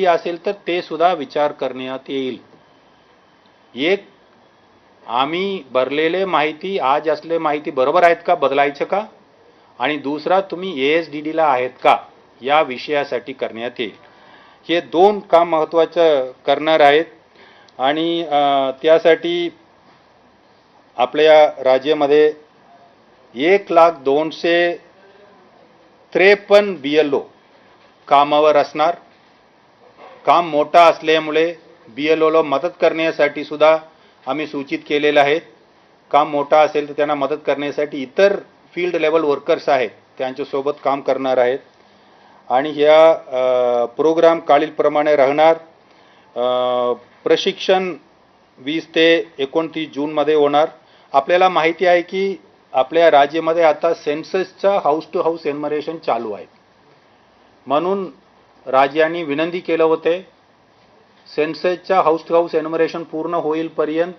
असेल तर ते सुद्धा विचार करण्यात येईल. एक आम्ही भरलेले माहिती आज असले माहिती बरोबर आहेत का, बदलायचं का, आणि दुसरा तुम्ही ASDDला आहेत का या विषयासाठी करण्यात येईल. हे दोन काम महत्त्वाचं करणार आहेत. आणि त्यासाठी आपल्या राज्यामध्ये 1,253 BLO कामावर असणार. काम मोठा असल्यामुळे BLOला मदत करण्यासाठी सुद्धा आम्ही सूचित केलेलं आहे. काम मोठा असेल तर त्यांना मदत करण्यासाठी इतर फील्ड लेवल वर्कर्स आहेत त्यांच्यासोबत काम करणार आहेत. आणि ह्या प्रोग्राम खालीलप्रमाणे राहणार. प्रशिक्षण 20 ते 29 जूनमध्ये होणार. आपल्याला माहिती आहे की आपल्या राज्यामध्ये आता सेन्ससचा हाऊस टू हाऊस एन्युमरेशन चालू आहे. म्हणून राज्यांनी विनंती केलं होते सेन्ससच्या हाऊस टू हाऊस एन्युमरेशन पूर्ण होईलपर्यंत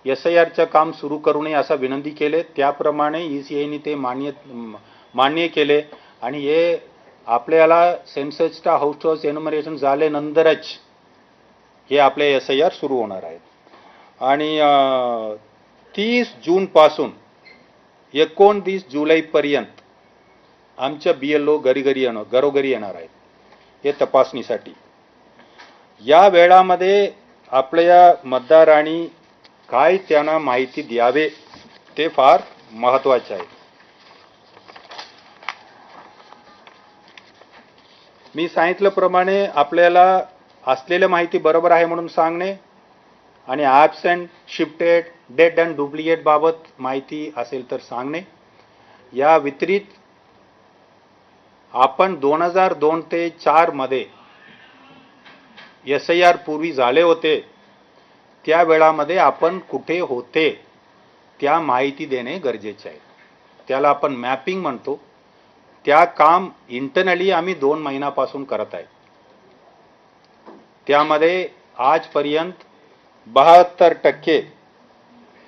SIRचं काम सुरू करू नये असं विनंती केले. त्याप्रमाणे ECIने ते मान्य केले. आणि हे आपल्याला सेन्ससचा हाऊस टू हाऊस एन्युमरेशन झाल्यानंतरच हे आपले SIR सुरू होणार आहेत. आणि 30 जूनपासून 29 जुलैपर्यंत आमच्या BLO घरोघरी येणार आहेत हे तपासणीसाठी. या वेळामध्ये आपल्या मतदारांनी काय त्यांना माहिती द्यावे ते फार महत्त्वाचे आहे. मी सांगितल्याप्रमाणे आपल्याला असलेल्या माहिती बरोबर आहे म्हणून सांगणे आणि absent, shifted, dead and duplicate बाबत माहिती असेल तर सांगणे. या व्यतिरिक्त आपण 2002 ते 4 मध्ये SIR पूर्वी झाले होते त्या वेळामध्ये आपण कुठे होते त्या माहिती देणे गरजेचे आहे. त्याला आपण मॅपिंग म्हणतो. त्या काम इंटरनली आम्ही 2 महिन्यापासून करत आहे. त्यामध्ये आजपर्यंत 72%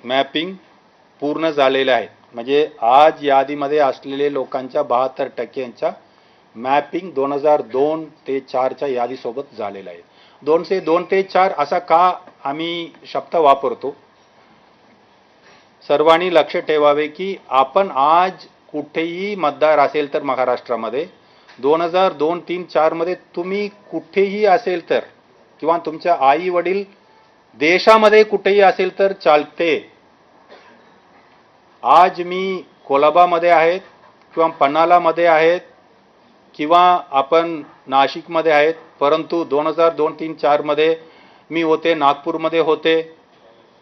मॅपिंग पूर्ण झालेले आहे. म्हणजे आज यादीमध्ये असलेले लोकांच्या 72%चा मॅपिंग 2002 ते 4च्या यादीसोबत झालेला आहे. 2 ते 4 असा का आम्ही शब्द वापरतो. सर्वांनी लक्ष ठेवावे की आपण आज कुठेही मतदार असेल तर महाराष्ट्रामध्ये 2002, 3, 4 मध्ये तुम्ही कुठेही असेल तर किंवा तुमच्या आई वडील देशामध्ये कुठेही असेल तर चालते. आज मी कोलाबामध्ये आहेत किंवा पन्हालामध्ये आहेत किंवा आपण नाशिकमध्ये आहेत, परंतु 2002, 3, 4 मध्ये मी होते नागपूरमध्ये होते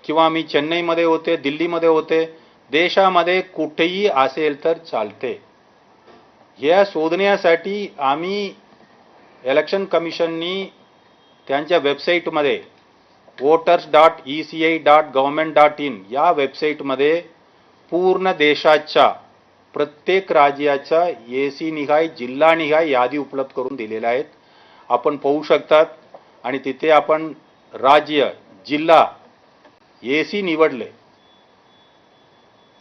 किंवा मी चेन्नईमध्ये होते, दिल्लीमध्ये होते. देशामध्ये कुठेही असेल तर चालते. या शोधण्यासाठी आम्ही इलेक्शन कमिशननी त्यांच्या वेबसाईटमध्ये voters.eci.government.in या वेबसाईटमध्ये पूर्ण देशाच्या प्रत्येक राज्याच्या AC निहाय, जिल्हा निहाय यादी उपलब्ध करून दिलेल्या आहेत. आपण पाहू शकतात. आणि तिथे आपण राज्य, जिल्हा, AC निवडले.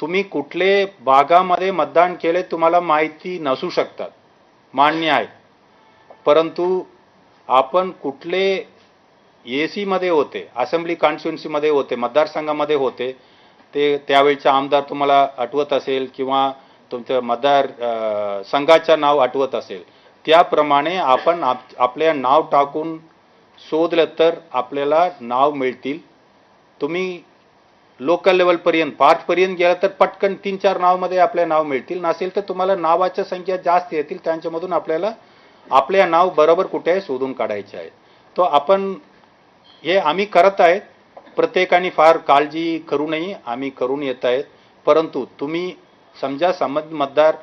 तुम्ही कुठले भागामध्ये मतदान केले तुम्हाला माहिती नसू शकतात, मान्य आहे. परंतु आपण कुठले AC मध्ये होते, असेंब्ली कॉन्स्टिट्युन्सीमध्ये होते, मतदारसंघामध्ये होते, ते त्यावेळचे आमदार तुम्हाला आठवत असेल किंवा तुमचं मतदार संघाचं नाव आठवत असेल, त्याप्रमाणे आपण आपल्या नाव टाकून शोधलं तर आपल्याला नाव मिळतील. तुम्ही लोकल लेवलपर्यंत, पार्टपर्यंत गेला तर पटकन 3-4 नावमध्ये आपल्या नाव मिळतील. नसेल तर तुम्हाला नावाच्या संख्या जास्त येतील, त्यांच्यामधून आपल्याला आपल्या नाव बरोबर कुठे आहे शोधून काढायचे आहे. तो आपण हे आम्ही करत आहेत. प्रत्येकाने फार काळजी करू नये, आम्ही करून येत आहेत. परंतु तुम्ही समजा मतदार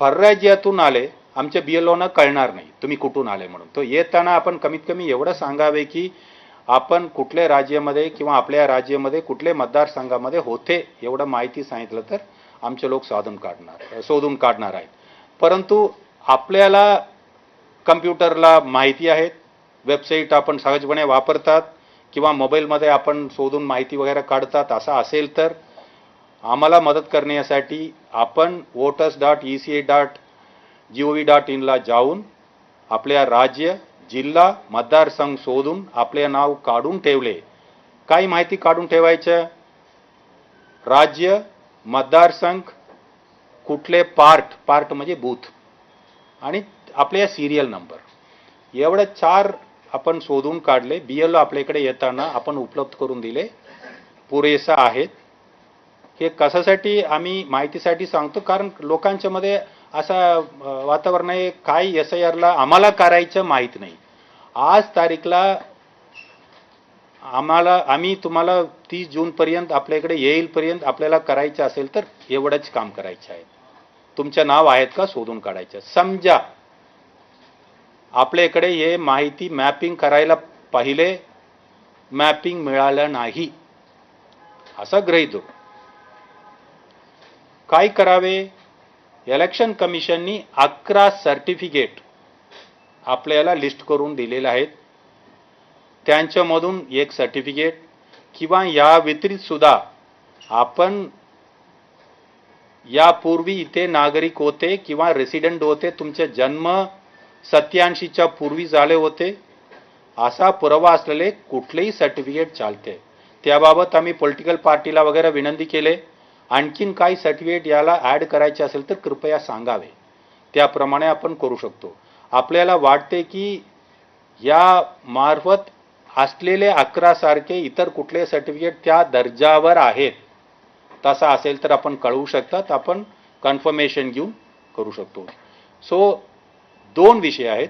परराज्यातून आले, आमच्या BLOना कळणार नाही तुम्ही कुठून आले म्हणून. तो येताना आपण कमीत कमी एवढं सांगावे की आपण कुठल्या राज्यामध्ये किंवा आपल्या राज्यामध्ये कुठल्या मतदारसंघामध्ये होते एवढं माहिती सांगितलं तर आमचे लोक शोधून काढणार आहेत. परंतु आपल्याला कम्प्युटरला माहिती आहेत, वेबसाईट आपण सहजपणे वापरतात किंवा मोबाईलमध्ये आपण शोधून माहिती वगैरे काढतात. असं असेल तर आम्हाला मदत करण्यासाठी आपण voters.eci.gov.in ला जाऊन आपल्या राज्य, जिल्हा मतदारसंघ शोधून आपले नाव काढून ठेवले. काय माहिती काढून ठेवायचं? राज्य, मतदारसंघ, कुठले पार्ट म्हणजे बूथ आणि आपल्या सिरियल नंबर एवढे 4 आपण शोधून काढले. BLO आपल्याकडे येताना आपण उपलब्ध करून दिले, पुरेसा आहेत. हे कशासाठी आम्ही माहितीसाठी सांगतो, कारण लोकांच्या मध्ये असं वातावरण आहे काय SIRला आम्हाला करायचं माहीत नाही. आज तारीखला आम्ही तुम्हाला 30 जून पर्यंत आपल्याकडे येईलपर्यंत आपल्याला करायचं असेल तर एवढंच काम करायचं आहे. तुमचं नाव आहेत का शोधून काढायचं. समजा आपल्याकडे हे माहिती मॅपिंग करायला पहिले मॅपिंग मिळालं नाही असं गृहीत धरू. काय करावे? इलेक्शन कमिशननी 11 सर्टिफिकेट आपल्याला लिस्ट करून दिलेले आहेत. त्यांच्यामधून एक सर्टिफिकेट किंवा या व्यतिरिक्त सुद्धा आपण यापूर्वी इथे नागरिक होते किंवा रेसिडेंट होते, तुमचे जन्म 87च्या पूर्वी झाले होते, असा पुरावा असलेले कुठलेही सर्टिफिकेट चालते. त्याबाबत आम्ही पॉलिटिकल पार्टीला वगैरे विनंती केले. आणखीन काही सर्टिफिकेट याला ॲड करायचे असेल तर कृपया सांगावे, त्याप्रमाणे आपण करू शकतो. आपल्याला वाटते की या मार्फत असलेले 11 सारखे इतर कुठले सर्टिफिकेट त्या दर्जावर आहेत, तसा असेल तर आपण कळवू शकतात, आपण कन्फर्मेशन घेऊन करू शकतो. सो 2 विषय आहेत.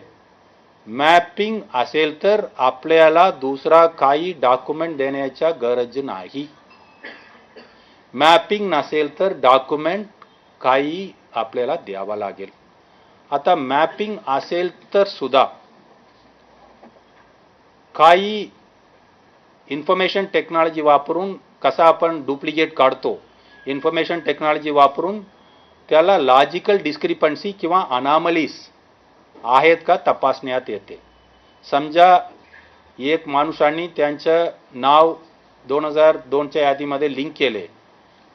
मॅपिंग असेल तर आपल्याला दुसरा काही डॉक्युमेंट देण्याची गरज नाही. मॅपिंग नसेल तर डॉक्युमेंट काही आपल्याला द्यावा लागेल. आता मॅपिंग असेल तर सुद्धा काही इन्फॉर्मेशन टेक्नॉलॉजी वापरून कसा आपण डुप्लिकेट काढतो, इन्फॉर्मेशन टेक्नॉलॉजी वापरून त्याला लॉजिकल डिस्क्रिपन्सी किंवा अनॉमलीज आहेत का तपासण्यात येते. समजा एक माणसाने त्यांचं नाव 2002च्या यादीमध्ये लिंक केले,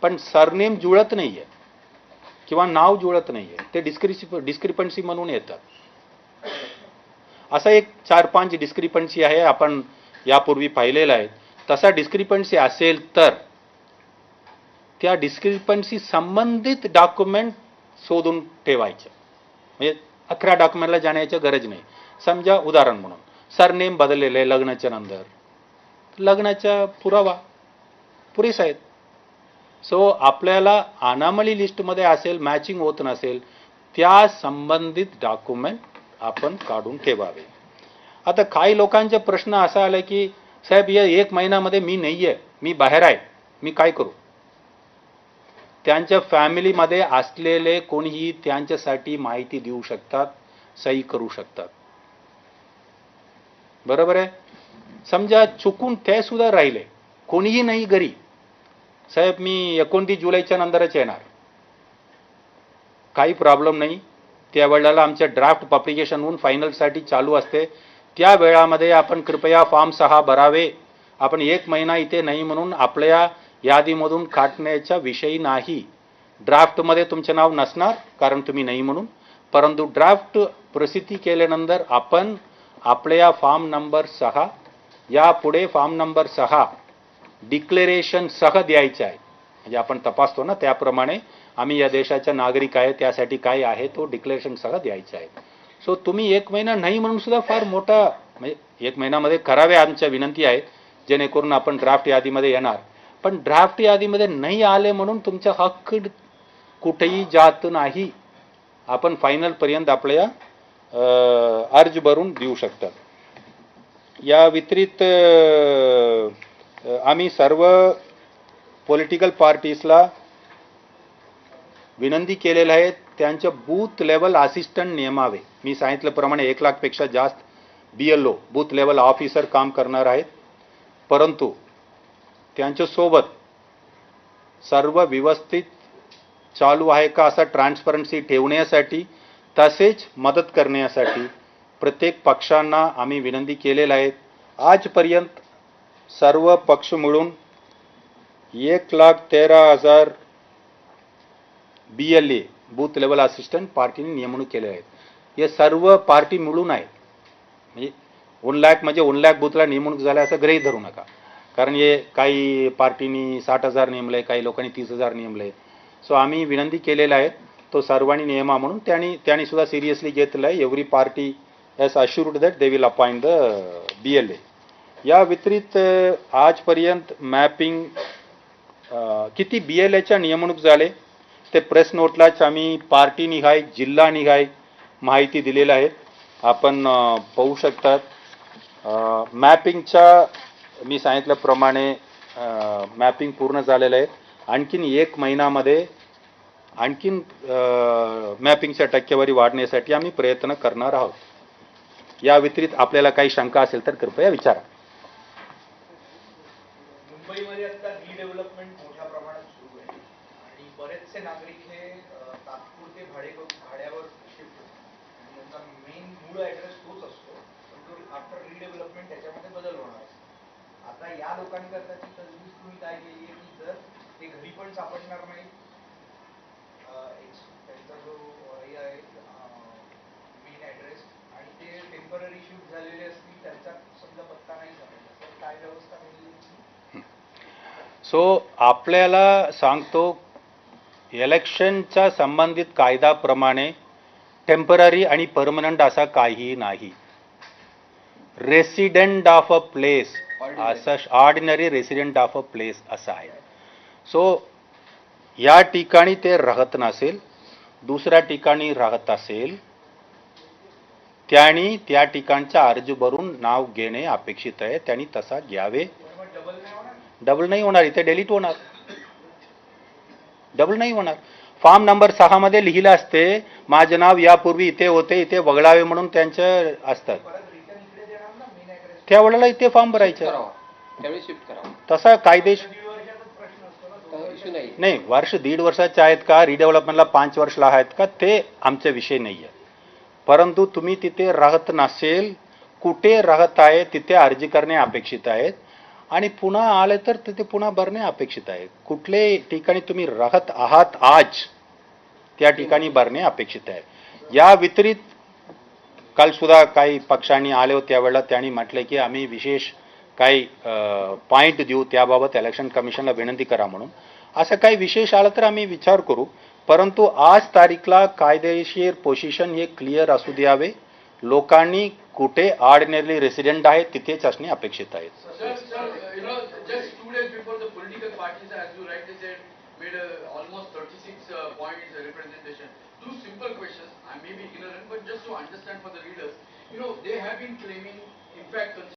पण सरनेम जुळत नाहीये किंवा नाव जुळत नाहीये, ते डिस्क्रिपन्सी म्हणून येतात. असा एक 4-5 डिस्क्रिपन्सी आहे, आपण यापूर्वी पाहिलेला आहे. तसा डिस्क्रिपन्सी असेल तर त्या डिस्क्रिपन्सी संबंधित डॉक्युमेंट शोधून ठेवायचे. म्हणजे 11 डॉक्युमेंटला जाण्याची गरज नाही. समजा उदाहरण म्हणून सरनेम बदललेलं आहे लग्नाच्या नंतर, लग्नाचा पुरावा पुरेसा आहे. सो आपल्याला अनामली लिस्टमध्ये असेल, मॅचिंग होत नसेल, त्या संबंधित डॉक्युमेंट आपण काढून ठेवावे. आता काही लोकांचे प्रश्न असा आला की साहेब या 1 महिन्यामध्ये मी नाहीये, मी बाहेर आहे, मी काय करू? त्यांच्या फॅमिलीमध्ये असलेले कोणीही त्यांच्यासाठी माहिती देऊ शकतात, सही करू शकतात. बरोबर आहे. समजा चुकून ते सुद्धा राहिले, कोणीही नाही घरी, साहेब मी 29 जुलैच्या नंतरच येणार, काही प्रॉब्लेम नाही. त्या वेळेला आमच्या ड्राफ्ट पब्लिकेशन होऊन फायनलसाठी चालू असते. त्या वेळामध्ये आपण कृपया फॉर्म 6 भरावे. आपण 1 महिना इथे नाही म्हणून आपल्या यादीमधून काढण्याचा विषय नाही. ड्राफ्टमध्ये तुमचे नाव नसणार कारण तुम्ही नाही म्हणून, परंतु ड्राफ्ट प्रसिद्धी केल्यानंतर आपण आपल्या फॉर्म नंबर 6 यापुढे फॉर्म नंबर 6 डिक्लेरेशन सह द्यायचे आहे. म्हणजे आपण तपासतो ना, त्याप्रमाणे आम्ही या देशाचा नागरिक आहे, त्यासाठी काय आहे तो डिक्लेरेशन सह द्यायचा आहे. सो तुम्ही 1 महिना नाही म्हणून सुद्धा फार मोठा, म्हणजे 1 महिन्यामध्ये करावे आमच्या विनंती आहे, जेणेकरून आपण ड्राफ्ट यादीमध्ये येणार. पण ड्राफ्ट यादीमध्ये नाही आले म्हणून तुमचा हक्क कुठेही जात नाही. आपण फायनल पर्यंत आपल्या अर्ज भरून देऊ शकतात. या व्यतिरिक्त आम्ही सर्व पॉलिटिकल पार्टीजला विनंती केलेलं आहे, त्यांच्या बूथ लेवल असिस्टंट नेमावे. मी सांगितल्याप्रमाणे 1 लाखपेक्षा जास्त BLO बूथ लेवल ऑफिसर काम करणार आहेत, परंतु त्यांच्यासोबत सर्व व्यवस्थित चालू आहे का असा ट्रान्सपरन्सी ठेवण्यासाठी, तसेच मदत करण्यासाठी प्रत्येक पक्षांना आम्ही विनंती केलेलं आहे. आजपर्यंत सर्व पक्ष मिळून 1,13,000 BLA बूथ लेवल असिस्टंट पार्टीने नेमणूक केले आहेत. हे सर्व पार्टी मिळून आहेत. म्हणजे 1 लाख म्हणजे 1 लाख बूथला नेमणूक झाल्या असं गृहीत धरू नका. कारण हे काही पार्टीनी 60,000 नेमलंय, काही लोकांनी 30,000 नेमलंय. सो आम्ही विनंती केलेला आहे तो सर्वांनी नियमा म्हणून त्यांनी सुद्धा सिरियसली घेतलं आहे. Every party has assured that they will appoint the BLA. या व्यतिरिक्त आजपर्यंत मॅपिंग किती BLAच्या नियमणूक झाले ते प्रेस नोटलाच आम्ही पार्टी निघाय जिल्हा निघाय माहिती दिलेलं आहे. आपण पाहू शकतात. मॅपिंगच्या मी सांगितल्याप्रमाणे मॅपिंग पूर्ण झालेलं आहे. आणखीन 1 महिन्यामध्ये आणखीन मॅपिंगच्या टक्केवारी वाढण्यासाठी आम्ही प्रयत्न करणार आहोत. या व्यतिरिक्त आपल्याला काही शंका असेल तर कृपया विचारा. मुंबईमध्ये आता रिडेव्हलपमेंट मोठ्या प्रमाणात सुरू आहे आणि बरेचसे नागरिक हे तात्पुरते भाड्यावर शिफ्ट होतात आणि त्यांचा मेन मूळ ऍड्रेस तोच असतो, पण आफ्टर रिडेव्हलपमेंट त्याच्यामध्ये बदल होणार असतो. आता या लोकांकरताची तजवीज तुम्ही काय केली आहे की जर ते घरी पण सापडणार नाही, त्यांचा जो हे आहे मेन ऍड्रेस, आणि ते टेम्पररी शिफ्ट झालेले असतील त्यांचा समजा पत्ता नाही सापडला तर काय व्यवस्था केली? सो आपल्याला सांगतो इलेक्शनच्या संबंधित कायद्याप्रमाणे टेम्पररी आणि परमनंट असा काही नाही. रेसिडेंट ऑफ अ प्लेस असं ordinary resident of a place असं आहे. सो या ठिकाणी ते राहत नसेल, दुसऱ्या ठिकाणी राहत असेल, त्यांनी त्या ठिकाणचा अर्ज भरून नाव घेणे अपेक्षित आहे. त्यांनी तसा घ्यावे. डबल नाही होणार, इथे डिलीट होणार. डबल नाही होणार. फॉर्म नंबर 6 मध्ये लिहिलं असते माझे नाव यापूर्वी इथे होते, इथे वगळावे म्हणून त्यांचं असतात. त्यावेळेला इथे फॉर्म भरायचं. तसा कायदेशीर नाही. वर्ष 1.5 वर्षाचे आहेत का, रिडेव्हलपमेंटला 5 वर्ष आहेत का, ते आमचा विषय नाही आहे. परंतु तुम्ही तिथे राहत नसेल, कुठे राहत आहे तिथे अर्ज करणे अपेक्षित आहे आणि पुन्हा आले तर तिथे पुन्हा भरणे अपेक्षित आहे. कुठले ठिकाणी तुम्ही राहत आहात आज त्या ठिकाणी भरणे अपेक्षित आहे. या व्यतिरिक्त काल सुद्धा काही पक्षांनी आले होते, त्यावेळेला त्यांनी म्हटले की आम्ही विशेष काही पॉईंट देऊ, त्याबाबत इलेक्शन कमिशनला विनंती करा म्हणून. असं काही विशेष आलं तर आम्ही विचार करू. परंतु आज तारीखला कायदेशीर पोझिशन हे क्लिअर असू द्यावे. लोकांनी कुठे ऑर्डिनरी रेसिडेंट आहे तिथेच असणे अपेक्षित आहे. Almost 36 points representation. Two simple questions. I may be ignorant, but just to understand for the readers, they have been claiming, in fact,